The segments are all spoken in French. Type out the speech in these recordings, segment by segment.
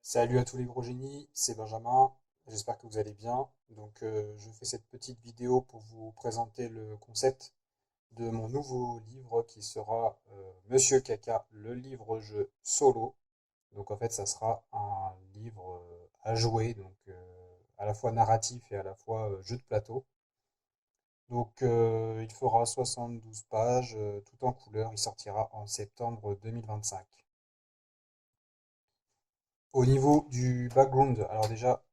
Salut à tous les gros génies, c'est Benjamin, j'espère que vous allez bien. Je fais cette petite vidéo pour vous présenter le concept de mon nouveau livre qui sera Monsieur Caca, le livre-jeu solo. Donc en fait, ça sera un livre à jouer, à la fois narratif et à la fois jeu de plateau. Il fera 72 pages, tout en couleur, il sortira en septembre 2025. Au niveau du background, alors déjà,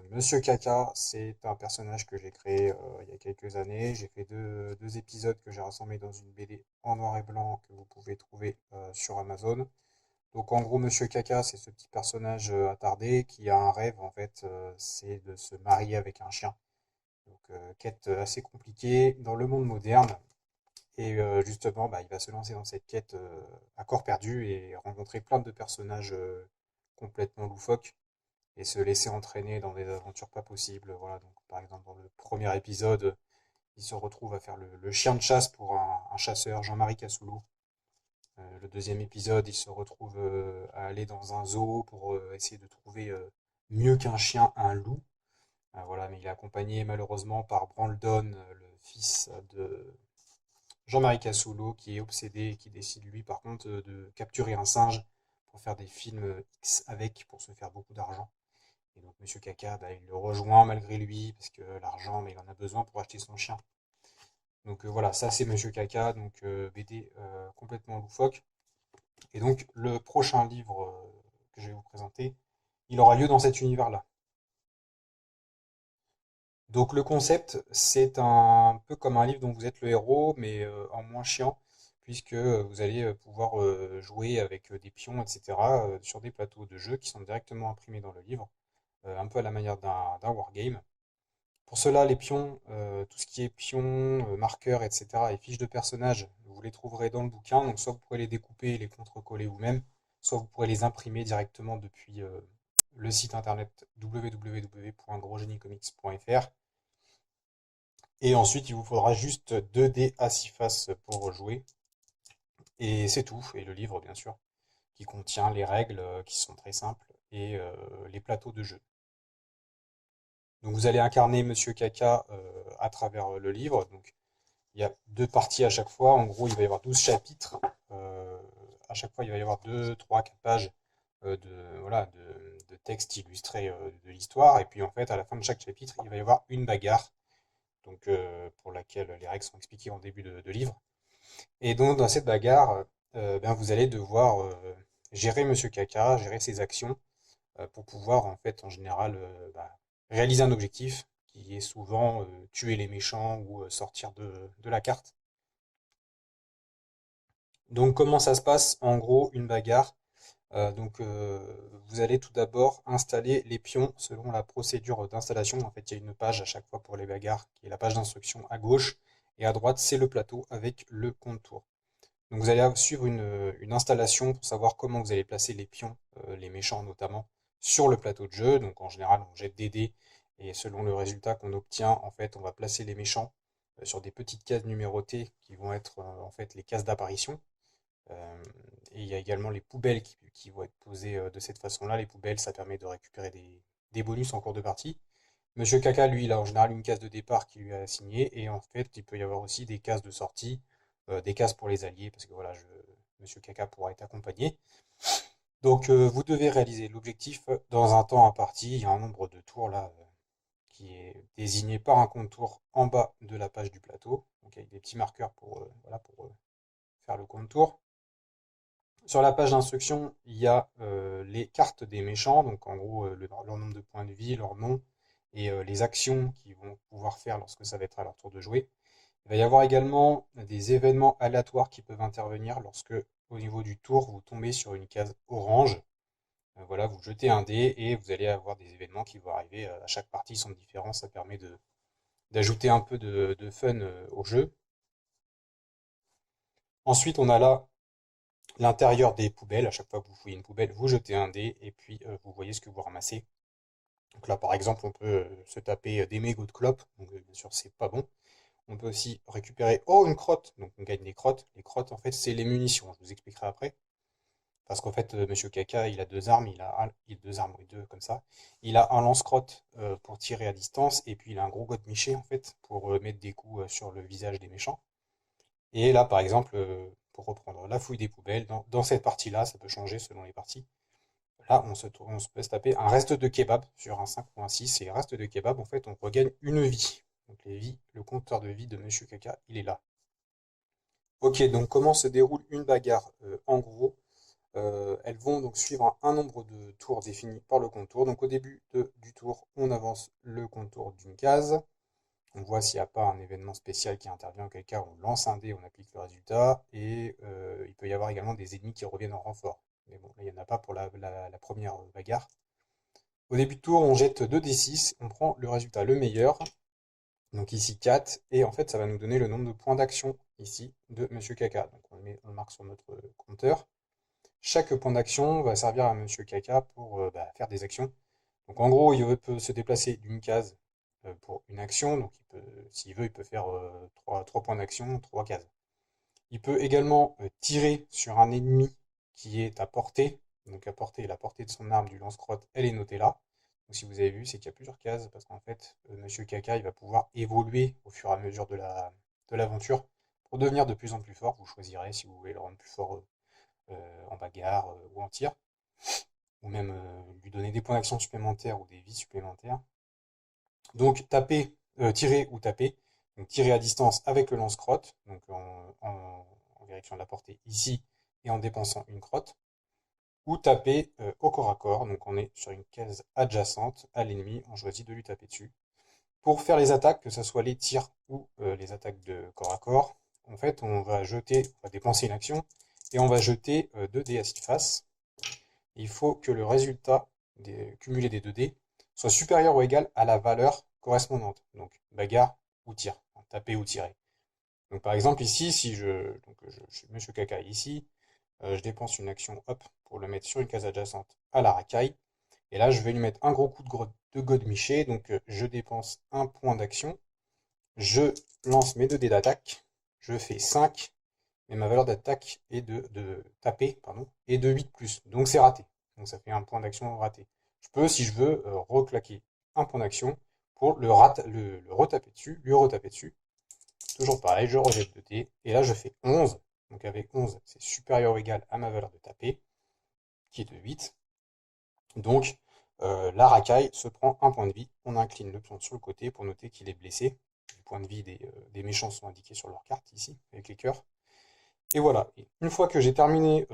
Monsieur Caca, c'est un personnage que j'ai créé il y a quelques années. J'ai fait deux épisodes que j'ai rassemblés dans une BD en noir et blanc que vous pouvez trouver sur Amazon. Donc en gros, Monsieur Caca, c'est ce petit personnage attardé qui a un rêve, en fait, c'est de se marier avec un chien. Quête assez compliquée dans le monde moderne. Justement, bah, il va se lancer dans cette quête à corps perdu et rencontrer plein de personnages complètement loufoques et se laisser entraîner dans des aventures pas possibles. Voilà, donc par exemple dans le premier épisode, il se retrouve à faire le chien de chasse pour un chasseur, Jean-Marie Cassoulou. Le deuxième épisode, il se retrouve à aller dans un zoo pour essayer de trouver mieux qu'un chien, un loup. Voilà, mais il est accompagné malheureusement par Brandon, le fils de Jean-Marie Cassoulou, qui est obsédé et qui décide lui par contre de capturer un singe pour faire des films X avec, pour se faire beaucoup d'argent. Et donc Monsieur Caca, bah, il le rejoint malgré lui, parce que l'argent, mais il en a besoin pour acheter son chien. Voilà, ça c'est Monsieur Caca, BD complètement loufoque. Et donc le prochain livre que je vais vous présenter, il aura lieu dans cet univers-là. Donc le concept, c'est un peu comme un livre dont vous êtes le héros, mais en moins chiant, puisque vous allez pouvoir jouer avec des pions, etc., sur des plateaux de jeu qui sont directement imprimés dans le livre, un peu à la manière d'un wargame. Pour cela, les pions, tout ce qui est pions, marqueurs, etc., et fiches de personnages, vous les trouverez dans le bouquin. Donc, soit vous pourrez les découper et les contre-coller vous-même, soit vous pourrez les imprimer directement depuis le site internet www.grosgeniecomics.fr. Et ensuite, il vous faudra juste 2 dés à 6 faces pour jouer. Et c'est tout. Et le livre, bien sûr, qui contient les règles qui sont très simples et les plateaux de jeu. Donc, vous allez incarner Monsieur Caca à travers le livre. Donc, il y a 2 parties à chaque fois. En gros, il va y avoir 12 chapitres. Euh, à chaque fois, il va y avoir 2, 3, 4 pages voilà, de texte illustré de l'histoire. Et puis, en fait, à la fin de chaque chapitre, il va y avoir une bagarre. Pour laquelle les règles sont expliquées en début de livre. Et donc, dans cette bagarre, vous allez devoir gérer Monsieur Caca, gérer ses actions, pour pouvoir, en fait, en général, réaliser un objectif qui est souvent tuer les méchants ou sortir de la carte. Donc, comment ça se passe? En gros, une bagarre. Vous allez tout d'abord installer les pions selon la procédure d'installation. En fait, il y a une page à chaque fois pour les bagarres, qui est la page d'instruction à gauche, et à droite, c'est le plateau avec le contour. Donc vous allez suivre une installation pour savoir comment vous allez placer les pions, les méchants notamment, sur le plateau de jeu. Donc en général, on jette des dés, et selon le résultat qu'on obtient, en fait, on va placer les méchants sur des petites cases numérotées qui vont être en fait les cases d'apparition. Euh, et il y a également les poubelles qui vont être posées de cette façon-là. Les poubelles, ça permet de récupérer des bonus en cours de partie. Monsieur Caca, lui, il a en général une case de départ qui lui est assignée. Et en fait, il peut y avoir aussi des cases de sortie, des cases pour les alliés, parce que voilà, Monsieur Caca pourra être accompagné. Vous devez réaliser l'objectif dans un temps imparti. Il y a un nombre de tours là qui est désigné par un contour en bas de la page du plateau. Donc avec des petits marqueurs pour faire le contour. Sur la page d'instruction, il y a les cartes des méchants, donc en gros leur nombre de points de vie, leur nom et les actions qu'ils vont pouvoir faire lorsque ça va être à leur tour de jouer. Il va y avoir également des événements aléatoires qui peuvent intervenir lorsque, au niveau du tour, vous tombez sur une case orange. Voilà, vous jetez un dé et vous allez avoir des événements qui vont arriver à chaque partie, ils sont différents, ça permet d'ajouter un peu de fun au jeu. Ensuite, on a là l'intérieur des poubelles. À chaque fois que vous fouillez une poubelle, vous jetez un dé et puis vous voyez ce que vous ramassez. Donc là, par exemple, on peut se taper des mégots de clopes. Donc bien sûr, c'est pas bon. On peut aussi récupérer, oh, une crotte. Donc on gagne des crottes. Les crottes, en fait, c'est les munitions. Je vous expliquerai après. Parce qu'en fait, Monsieur Kaka, il a deux armes, il a deux armes, oui, deux comme ça. Il a un lance-crotte pour tirer à distance, et puis il a un gros godemiché en fait pour mettre des coups sur le visage des méchants. Et là, par exemple, pour reprendre la fouille des poubelles, dans cette partie-là, ça peut changer selon les parties. Là, on se peut se taper un reste de kebab sur un 5 ou un 6, et reste de kebab, en fait, on regagne une vie. Donc les vies, le compteur de vie de Monsieur Kaka, il est là. Ok, donc comment se déroule une bagarre? En gros, elles vont donc suivre un nombre de tours défini par le contour. Donc au début du tour, on avance le contour d'une case. On voit s'il n'y a pas un événement spécial qui intervient, auquel cas on lance un dé, on applique le résultat, et il peut y avoir également des ennemis qui reviennent en renfort. Mais bon, là, il n'y en a pas pour la première bagarre. Au début de tour, on jette 2d6, on prend le résultat le meilleur, donc ici 4, et en fait ça va nous donner le nombre de points d'action ici de Monsieur Kaka. Donc on le marque sur notre compteur. Chaque point d'action va servir à Monsieur Kaka pour faire des actions. Donc en gros, il peut se déplacer d'une case pour une action. Donc s'il veut, il peut faire 3 points d'action, 3 cases. Il peut également tirer sur un ennemi qui est à portée. Donc à portée, la portée de son arme du lance-crotte, elle est notée là. Donc si vous avez vu, c'est qu'il y a plusieurs cases, parce qu'en fait, Monsieur Kaka, il va pouvoir évoluer au fur et à mesure de l'aventure pour devenir de plus en plus fort. Vous choisirez si vous voulez le rendre plus fort en bagarre ou en tir, ou même lui donner des points d'action supplémentaires ou des vies supplémentaires. Donc tirer ou taper. Donc tirer à distance avec le lance-crotte, donc en direction de la portée ici, et en dépensant une crotte. Ou taper au corps à corps, donc on est sur une case adjacente à l'ennemi, on choisit de lui taper dessus. Pour faire les attaques, que ce soit les tirs ou les attaques de corps à corps, en fait on va dépenser une action, et on va jeter 2 dés à 6 faces. Il faut que le résultat cumulé des 2 dés soit supérieur ou égal à la valeur correspondante. Donc bagarre ou tir, enfin, taper ou tirer. Donc par exemple ici, si je suis Monsieur Kaka ici, je dépense une action hop pour le mettre sur une case adjacente à la racaille. Et là, je vais lui mettre un gros coup de godemiché. Donc je dépense un point d'action. Je lance mes 2 dés d'attaque. Je fais 5. Mais ma valeur d'attaque est de taper, pardon, est de 8 plus. Donc c'est raté. Donc ça fait un point d'action raté. Je peux, si je veux, reclaquer un point d'action pour le retaper dessus, lui retaper dessus. Toujours pareil, je rejette 2 dés. Et là, je fais 11. Donc avec 11, c'est supérieur ou égal à ma valeur de taper, qui est de 8. Donc la racaille se prend un point de vie. On incline le pion sur le côté pour noter qu'il est blessé. Les points de vie des méchants sont indiqués sur leur carte ici, avec les cœurs. Et voilà. Et une fois que j'ai terminé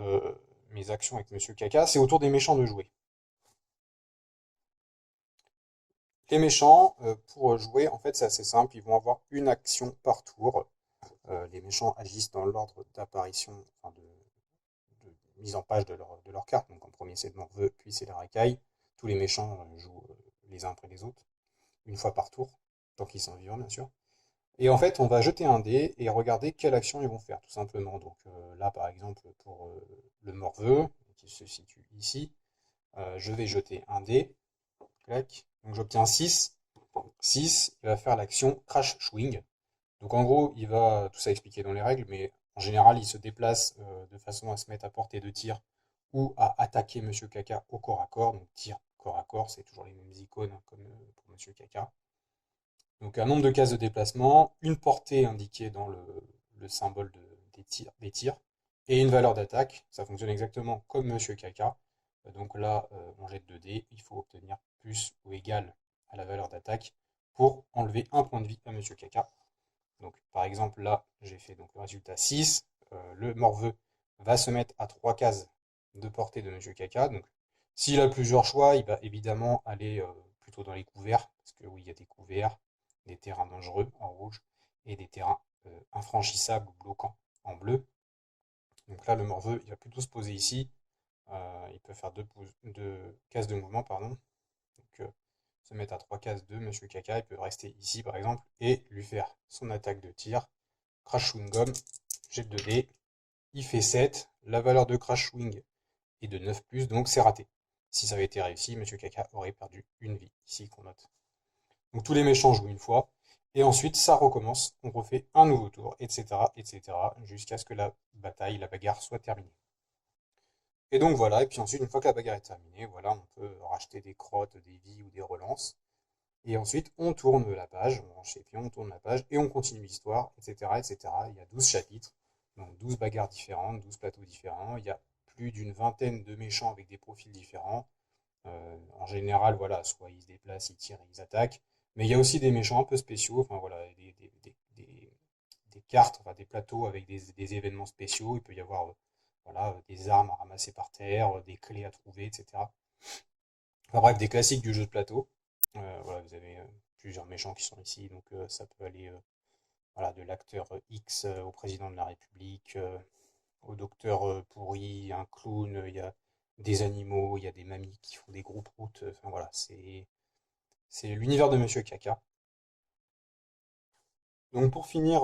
mes actions avec Monsieur Kaka, c'est au tour des méchants de jouer. Les méchants, pour jouer, en fait, c'est assez simple. Ils vont avoir une action par tour. Les méchants agissent dans l'ordre d'apparition, enfin de mise en page de leur carte. Donc en premier, c'est le Morveux, puis c'est la racaille. Tous les méchants jouent les uns après les autres, une fois par tour, tant qu'ils sont vivants, bien sûr. Et en fait, on va jeter un dé et regarder quelle action ils vont faire, tout simplement. Donc là, par exemple, pour le Morveux, qui se situe ici, je vais jeter un dé. Clac. Donc j'obtiens 6. 6, il va faire l'action Crash Swing. Donc en gros, il va tout ça expliquer dans les règles, mais en général, il se déplace de façon à se mettre à portée de tir ou à attaquer Monsieur Kaka au corps à corps. Donc tir corps à corps, c'est toujours les mêmes icônes hein, comme pour Monsieur Kaka. Donc un nombre de cases de déplacement, une portée indiquée dans le symbole des tirs, et une valeur d'attaque. Ça fonctionne exactement comme Monsieur Kaka. Donc là, on jette 2 dés, il faut obtenir plus ou égal à la valeur d'attaque pour enlever un point de vie à Monsieur Kaka. Donc par exemple là, j'ai fait donc le résultat 6. Le morveux va se mettre à 3 cases de portée de Monsieur Kaka. Donc s'il a plusieurs choix, il va évidemment aller plutôt dans les couverts, parce que oui, il y a des couverts, des terrains dangereux en rouge, et des terrains infranchissables ou bloquants en bleu. Donc là, le morveux, il va plutôt se poser ici. Il peut faire deux cases de mouvement, pardon. Donc se mettre à 3 cases de Monsieur Kaka, il peut rester ici par exemple, et lui faire son attaque de tir. Crash Swing Gum, jet de 2 dés, il fait 7. La valeur de Crash Swing est de 9 plus, donc c'est raté. Si ça avait été réussi, Monsieur Kaka aurait perdu une vie, ici qu'on note. Donc tous les méchants jouent une fois, et ensuite ça recommence, on refait un nouveau tour, etc., etc., jusqu'à ce que la bataille, la bagarre soit terminée. Et donc voilà, et puis ensuite, une fois que la bagarre est terminée, voilà, on peut racheter des crottes, des vies ou des relances. Et ensuite, on tourne la page, on range ses pions, on tourne la page, et on continue l'histoire, etc., etc. Il y a 12 chapitres, donc 12 bagarres différentes, 12 plateaux différents. Il y a plus d'une vingtaine de méchants avec des profils différents. En général, voilà, soit ils se déplacent, ils tirent, ils attaquent. Mais il y a aussi des méchants un peu spéciaux, enfin voilà, des cartes, enfin des plateaux avec des événements spéciaux. Il peut y avoir voilà, des armes à ramasser par terre, des clés à trouver, etc. Enfin bref, des classiques du jeu de plateau. Voilà, vous avez plusieurs méchants qui sont ici, donc ça peut aller voilà, de l'acteur X au président de la République, au docteur pourri, un clown, il y a des animaux, il y a des mamies qui font des groupes routes. Enfin voilà, c'est l'univers de Monsieur Caca. Donc pour finir,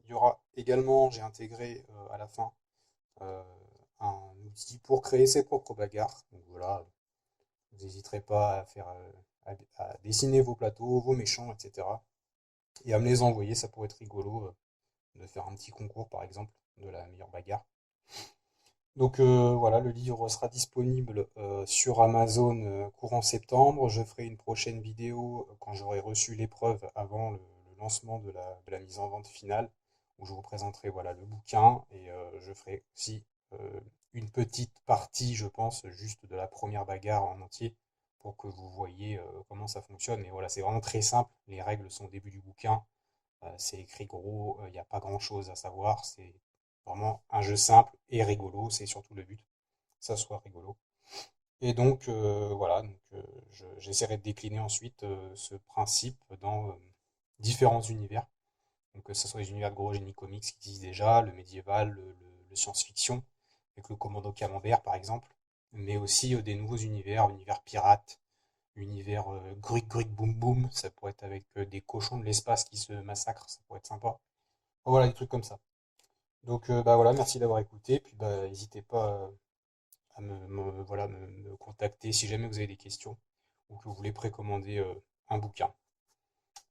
il y aura également, j'ai intégré à la fin euh, un outil pour créer ses propres bagarres. Donc voilà, vous n'hésiterez pas à faire, à dessiner vos plateaux, vos méchants, etc. Et à me les envoyer, ça pourrait être rigolo de faire un petit concours par exemple de la meilleure bagarre. Donc voilà, le livre sera disponible sur Amazon courant septembre. Je ferai une prochaine vidéo quand j'aurai reçu l'épreuve avant le lancement de la mise en vente finale, où je vous présenterai voilà, le bouquin et je ferai aussi une petite partie, je pense, juste de la première bagarre en entier pour que vous voyez comment ça fonctionne. Mais voilà, c'est vraiment très simple. Les règles sont au début du bouquin. C'est écrit gros, il n'y a pas grand-chose à savoir. C'est vraiment un jeu simple et rigolo. C'est surtout le but, que ça soit rigolo. Et donc, voilà, donc, j'essaierai de décliner ensuite ce principe dans différents univers. Donc, que ce soit les univers de gros génie comics qui existent déjà, le médiéval, le science-fiction, avec le commando Camembert par exemple, mais aussi des nouveaux univers, univers pirates, univers Gruik Gruik Boum Boum, ça pourrait être avec des cochons de l'espace qui se massacrent, ça pourrait être sympa. Voilà, des trucs comme ça. Donc bah voilà, merci d'avoir écouté, puis bah n'hésitez pas à voilà, me contacter si jamais vous avez des questions ou que vous voulez précommander un bouquin.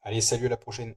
Allez, salut, à la prochaine!